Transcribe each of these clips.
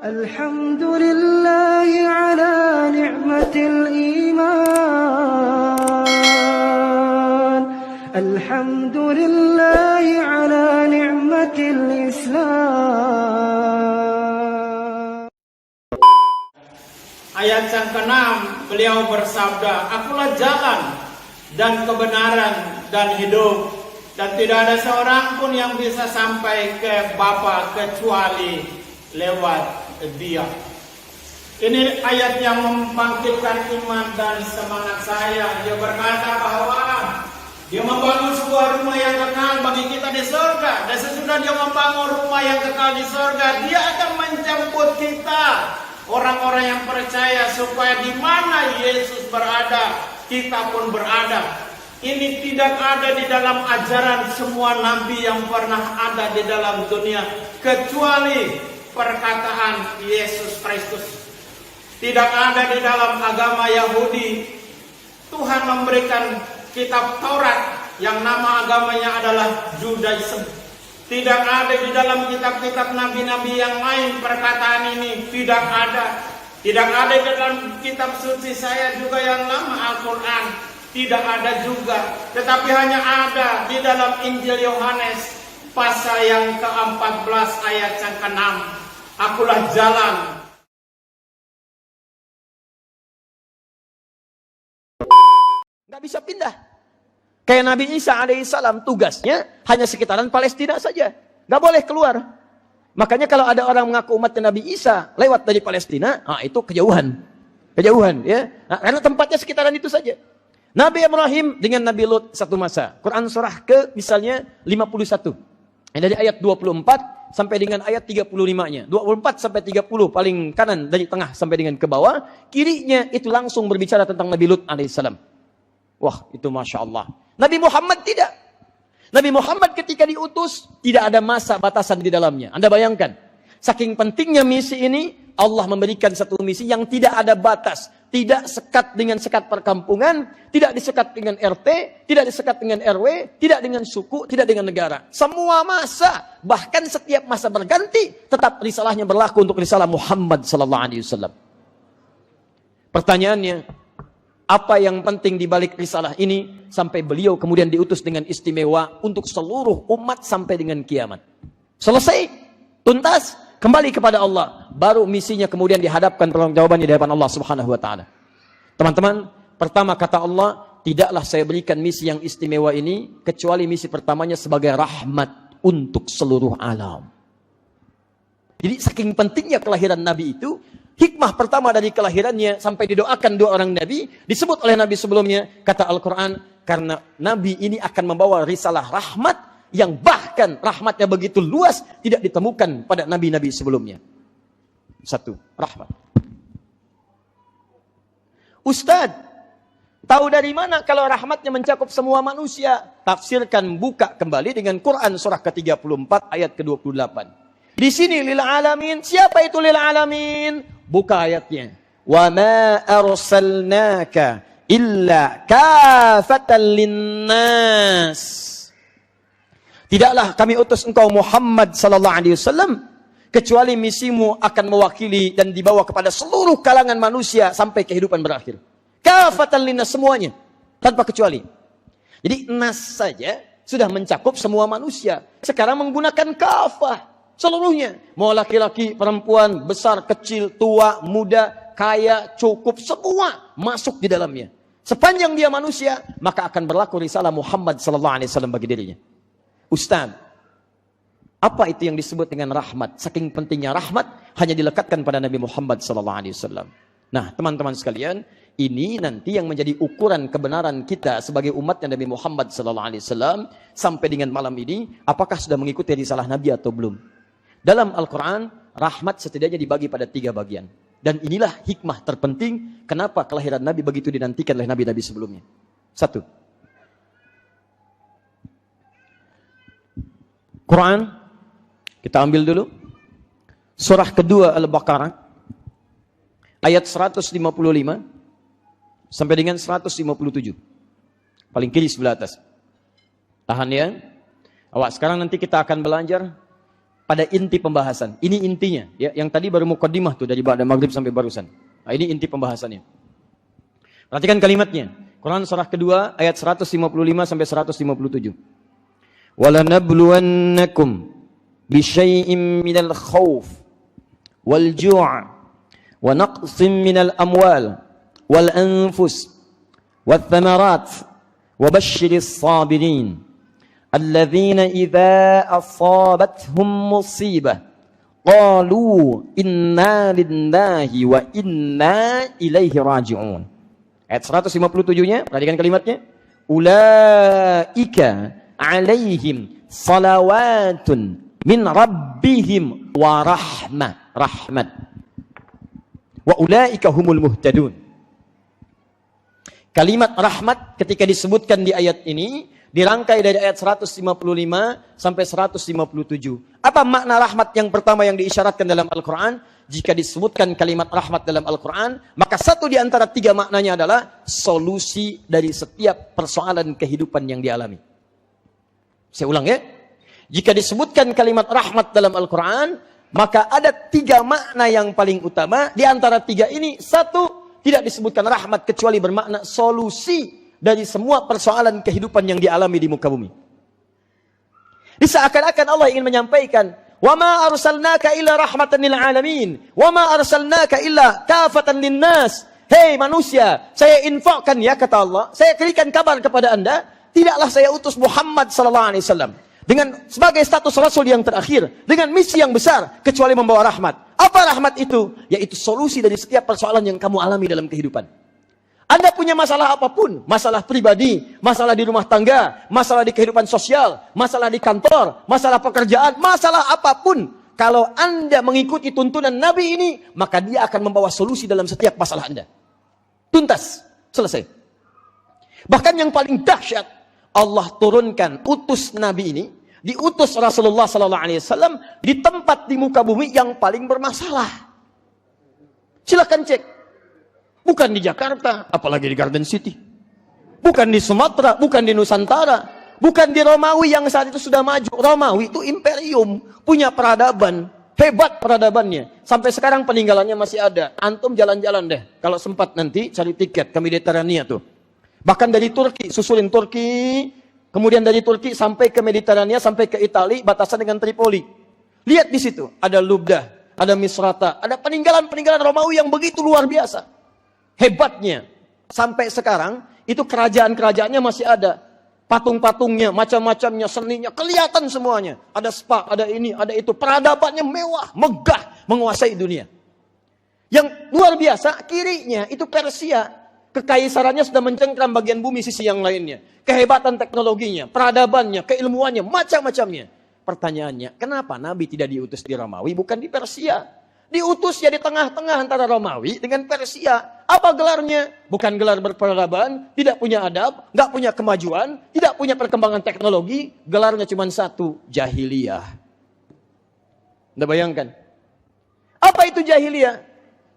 Alhamdulillahi ala ni'matil iman. Alhamdulillahi ala ni'matil Islam. Ayat yang ke-6, beliau bersabda, "Akulah jalan dan kebenaran dan hidup, dan tidak ada seorang pun yang bisa sampai ke Bapa kecuali lewat Dia." Ini ayat yang membangkitkan iman dan semangat saya. Dia berkata bahwa Dia membangun sebuah rumah yang kekal bagi kita di surga, dan sesudah Dia membangun rumah yang kekal di surga, Dia akan menjemput kita, orang-orang yang percaya, supaya di mana Yesus berada, kita pun berada. Ini tidak ada di dalam ajaran semua nabi yang pernah ada di dalam dunia, kecuali perkataan Yesus Kristus. Tidak ada di dalam agama Yahudi. Tuhan memberikan kitab Taurat yang nama agamanya adalah Judaism. Tidak ada di dalam kitab-kitab nabi-nabi yang lain perkataan ini, tidak ada. Tidak ada di dalam kitab suci saya juga yang lama, Al-Quran, tidak ada juga. Tetapi hanya ada di dalam Injil Yohanes pasal yang ke-14 ayat yang ke-6. Akulah jalan. Nggak bisa pindah. Kayak Nabi Isa alaihissalam, tugasnya hanya sekitaran Palestina saja. Nggak boleh keluar. Makanya kalau ada orang mengaku umatnya Nabi Isa lewat dari Palestina, itu kejauhan. Kejauhan, ya. Nah, karena tempatnya sekitaran itu saja. Nabi Ibrahim dengan Nabi Lut satu masa. Quran surah ke misalnya 51. Dari ayat 24 sampai dengan ayat 35-nya. 24 sampai 30 paling kanan dari tengah sampai dengan ke bawah. Kirinya itu langsung berbicara tentang Nabi Lut alaihissalam. Wah, itu Masya Allah. Nabi Muhammad tidak. Nabi Muhammad ketika diutus, tidak ada masa batasan di dalamnya. Anda bayangkan, saking pentingnya misi ini, Allah memberikan satu misi yang tidak ada batas. Tidak sekat dengan sekat perkampungan, tidak disekat dengan RT, tidak disekat dengan RW, tidak dengan suku, tidak dengan negara. Semua masa, bahkan setiap masa berganti, tetap risalahnya berlaku untuk risalah Muhammad SAW. Pertanyaannya, apa yang penting di balik risalah ini sampai beliau kemudian diutus dengan istimewa untuk seluruh umat sampai dengan kiamat? Selesai, tuntas, kembali kepada Allah, baru misinya kemudian dihadapkan pertanggungjawabannya di hadapan Allah Subhanahu wa taala. Teman-teman, pertama kata Allah, tidaklah saya berikan misi yang istimewa ini kecuali misi pertamanya sebagai rahmat untuk seluruh alam. Jadi saking pentingnya kelahiran Nabi itu, hikmah pertama dari kelahirannya sampai didoakan dua orang Nabi, disebut oleh Nabi sebelumnya, kata Al-Quran, karena Nabi ini akan membawa risalah rahmat, yang bahkan rahmatnya begitu luas, tidak ditemukan pada Nabi-Nabi sebelumnya. Satu, rahmat. Ustadz, tahu dari mana kalau rahmatnya mencakup semua manusia? Tafsirkan, buka kembali dengan Quran surah ke-34 ayat ke-28. Di sini lil alamin, siapa itu lil alamin? Buka ayatnya. Wa ma arsalnaka illa kafatan linnas. Tidaklah kami utus engkau Muhammad sallallahu alaihi wasallam kecuali misimu akan mewakili dan dibawa kepada seluruh kalangan manusia sampai kehidupan berakhir. Kafatan linnas, semuanya tanpa kecuali. Jadi nas saja sudah mencakup semua manusia. Sekarang menggunakan kafah. Seluruhnya, mau laki-laki, perempuan, besar, kecil, tua, muda, kaya, cukup, semua masuk di dalamnya. Sepanjang dia manusia, maka akan berlaku risalah Muhammad SAW bagi dirinya. Ustaz, apa itu yang disebut dengan rahmat? Saking pentingnya rahmat, hanya dilekatkan pada Nabi Muhammad SAW. Nah, teman-teman sekalian, ini nanti yang menjadi ukuran kebenaran kita sebagai umatnya Nabi Muhammad SAW sampai dengan malam ini, apakah sudah mengikuti risalah Nabi atau belum? Dalam Al-Quran, rahmat setidaknya dibagi pada 3 bagian. Dan inilah hikmah terpenting kenapa kelahiran Nabi begitu dinantikan oleh Nabi-Nabi sebelumnya. 1. Quran, kita ambil dulu. Surah kedua Al-Baqarah, ayat 155 sampai dengan 157. Paling kiri sebelah atas. Tahan ya. Awak sekarang nanti kita akan belajar pada inti pembahasan. Ini intinya, ya. Yang tadi baru muqaddimah tuh dari ba'da maghrib sampai barusan. Nah, ini inti pembahasannya. Perhatikan kalimatnya. Quran surah kedua ayat 155 sampai 157. وَلَنَبْلُوَنَّكُمْ بِشَيْءٍ مِنَ الْخَوْفِ وَالْجُوعِ وَنَقْصٍ مِنَ الْأَمْوَالِ وَالْأَنفُسِ وَالثَّمَرَاتِ وَبَشِّرِ الصَّابِرِينَ الَّذِينَ إِذَا أَصَابَتْهُمْ مُصِيبَةٌ قَالُوا إِنَّا لِلَّهِ وَإِنَّا إِلَيْهِ رَاجِعُونَ. Ayat 157-nya, perhatikan kalimatnya. Ulaika alaihim salawatun min rabbihim wa rahmat. Wa ulaika humul muhtadun. Kalimat rahmat ketika disebutkan di ayat ini dirangkai dari ayat 155 sampai 157. Apa makna rahmat yang pertama yang diisyaratkan dalam Al-Quran? Jika disebutkan kalimat rahmat dalam Al-Quran, maka satu di antara tiga maknanya adalah solusi dari setiap persoalan kehidupan yang dialami. Saya ulang ya. Jika disebutkan kalimat rahmat dalam Al-Quran, maka ada tiga makna yang paling utama. Di antara tiga ini, satu, tidak disebutkan rahmat kecuali bermakna solusi dari semua persoalan kehidupan yang dialami di muka bumi. Seakan-akan Allah ingin menyampaikan, wa ma arsalnaka illa rahmatan lil alamin, wa ma arsalnaka illa kafatan linnas. Hei manusia, saya infakkan ya, kata Allah, saya berikan kabar kepada Anda, tidaklah saya utus Muhammad sallallahu alaihi wasallam dengan sebagai status rasul yang terakhir, dengan misi yang besar, kecuali membawa rahmat. Apa rahmat itu? Yaitu solusi dari setiap persoalan yang kamu alami dalam kehidupan. Anda punya masalah apapun, masalah pribadi, masalah di rumah tangga, masalah di kehidupan sosial, masalah di kantor, masalah pekerjaan, masalah apapun. Kalau Anda mengikuti tuntunan Nabi ini, maka dia akan membawa solusi dalam setiap masalah Anda. Tuntas, selesai. Bahkan yang paling dahsyat, Allah turunkan, utus Nabi ini, diutus Rasulullah SAW di tempat di muka bumi yang paling bermasalah. Silakan cek. Bukan di Jakarta, apalagi di Garden City. Bukan di Sumatera, bukan di Nusantara. Bukan di Romawi yang saat itu sudah maju. Romawi itu imperium, punya peradaban. Hebat peradabannya. Sampai sekarang peninggalannya masih ada. Antum jalan-jalan deh. Kalau sempat nanti cari tiket ke Mediterania tuh. Bahkan dari Turki, susulin Turki. Kemudian dari Turki sampai ke Mediterania, sampai ke Italia, batasan dengan Tripoli. Lihat di situ, ada Lubdah, ada Misrata, ada peninggalan-peninggalan Romawi yang begitu luar biasa. Hebatnya, sampai sekarang, itu kerajaan-kerajaannya masih ada. Patung-patungnya, macam-macamnya, seninya, kelihatan semuanya. Ada spa, ada ini, ada itu. Peradabannya mewah, megah, menguasai dunia. Yang luar biasa, kirinya, itu Persia. Kekaisarannya sudah mencengkram bagian bumi sisi yang lainnya. Kehebatan teknologinya, peradabannya, keilmuannya, macam-macamnya. Pertanyaannya, kenapa Nabi tidak diutus di Romawi, bukan di Persia? Diutus ya di tengah-tengah antara Romawi dengan Persia. Apa gelarnya? Bukan gelar berperadaban, tidak punya adab, nggak punya kemajuan, tidak punya perkembangan teknologi. Gelarnya cuma satu, jahiliyah. Anda bayangkan? Apa itu jahiliyah?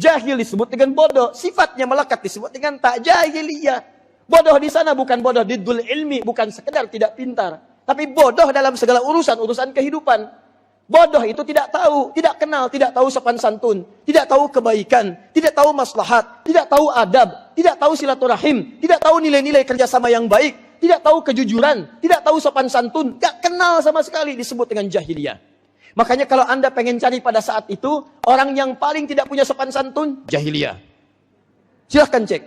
Jahil disebut dengan bodoh, sifatnya melekat disebut dengan tak jahiliyah. Bodoh di sana bukan bodoh diddul ilmi, bukan sekedar tidak pintar, tapi bodoh dalam segala urusan kehidupan. Bodoh itu tidak tahu, tidak kenal, tidak tahu sopan santun, tidak tahu kebaikan, tidak tahu maslahat, tidak tahu adab, tidak tahu silaturahim, tidak tahu nilai-nilai kerjasama yang baik, tidak tahu kejujuran, tidak tahu sopan santun, tidak kenal sama sekali, disebut dengan jahiliyah. Makanya kalau Anda pengen cari pada saat itu, orang yang paling tidak punya sopan santun, jahiliyah. Silahkan cek.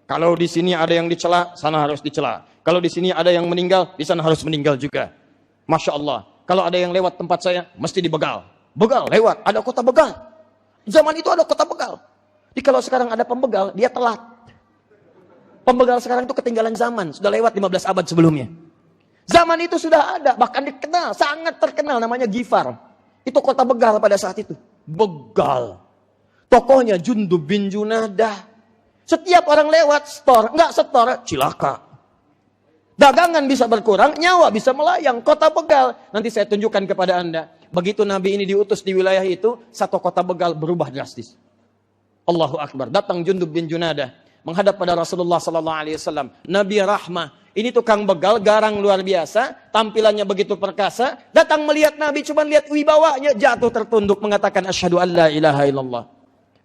Kalau di sini ada yang dicela, sana harus dicela. Kalau di sini ada yang meninggal, di sana harus meninggal juga. Masya Allah. Kalau ada yang lewat tempat saya, mesti dibegal. Begal, lewat. Ada kota begal. Zaman itu ada kota begal. Jadi kalau sekarang ada pembegal, dia telat. Pembegal sekarang itu ketinggalan zaman. Sudah lewat 15 abad sebelumnya. Zaman itu sudah ada. Bahkan dikenal, sangat terkenal. Namanya Gifar. Itu kota begal pada saat itu. Begal. Tokohnya Jundub bin Junadah. Setiap orang lewat store, enggak store, cilaka. Dagangan bisa berkurang, nyawa bisa melayang. Kota begal. Nanti saya tunjukkan kepada Anda. Begitu Nabi ini diutus di wilayah itu, satu kota begal berubah drastis. Allahu Akbar. Datang Jundub bin Junadah menghadap pada Rasulullah SAW. Nabi rahmah Ini tukang begal, garang luar biasa, tampilannya begitu perkasa, datang melihat Nabi, cuma lihat wibawanya, jatuh tertunduk mengatakan asyhadu an la ilaha illallah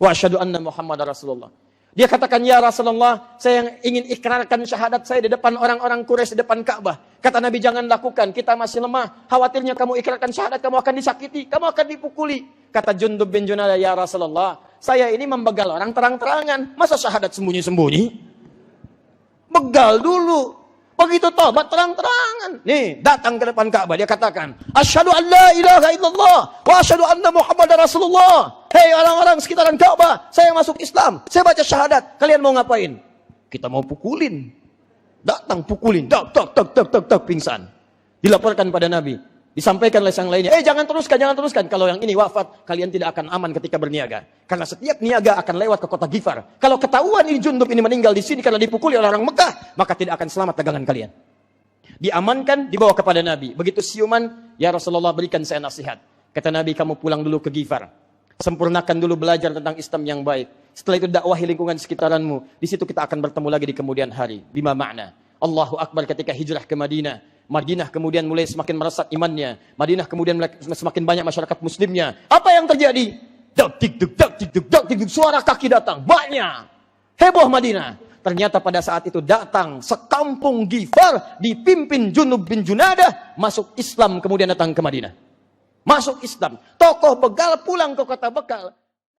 wa asyhadu anna Muhammadar Rasulullah. Dia katakan, ya Rasulullah, saya yang ingin ikrarkan syahadat saya di depan orang-orang Quraisy, di depan Ka'bah. Kata Nabi, jangan lakukan, kita masih lemah, khawatirnya kamu ikrarkan syahadat, kamu akan disakiti, kamu akan dipukuli. Kata Jundub bin Junadah, ya Rasulullah, saya ini membegal orang terang-terangan, masa syahadat sembunyi-sembunyi? Begal dulu. Begitu tobat terang-terangan. Nih, datang ke depan Ka'bah, dia katakan, asyhadu an la ilaha illallah wa asyhadu anna Muhammadar Rasulullah. Hei orang-orang sekitaran Ka'bah, saya masuk Islam, saya baca syahadat. Kalian mau ngapain? Kita mau pukulin. Datang pukulin, dak pingsan. Dilaporkan pada Nabi. Disampaikan oleh sang lainnya, jangan teruskan. Kalau yang ini wafat, kalian tidak akan aman ketika berniaga. Karena setiap niaga akan lewat ke kota Ghifar. Kalau ketahuan ini Jundub ini meninggal di sini karena dipukuli oleh orang Mekah, maka tidak akan selamat dagangan kalian. Diamankan, dibawa kepada Nabi. Begitu siuman, ya Rasulullah, berikan saya nasihat. Kata Nabi, kamu pulang dulu ke Ghifar. Sempurnakan dulu belajar tentang Islam yang baik. Setelah itu dakwahi lingkungan sekitaranmu. Di situ kita akan bertemu lagi di kemudian hari. Bima makna. Allahu Akbar ketika hijrah ke Madinah. Madinah kemudian mulai semakin meresap imannya. Madinah kemudian semakin banyak masyarakat muslimnya. Apa yang terjadi? Dak tik duk, suara kaki datang. Banyak. Heboh Madinah. Ternyata pada saat itu datang sekampung Ghifar dipimpin Jundub bin Junadah masuk Islam kemudian datang ke Madinah. Masuk Islam. Tokoh begal pulang ke kota Bekal.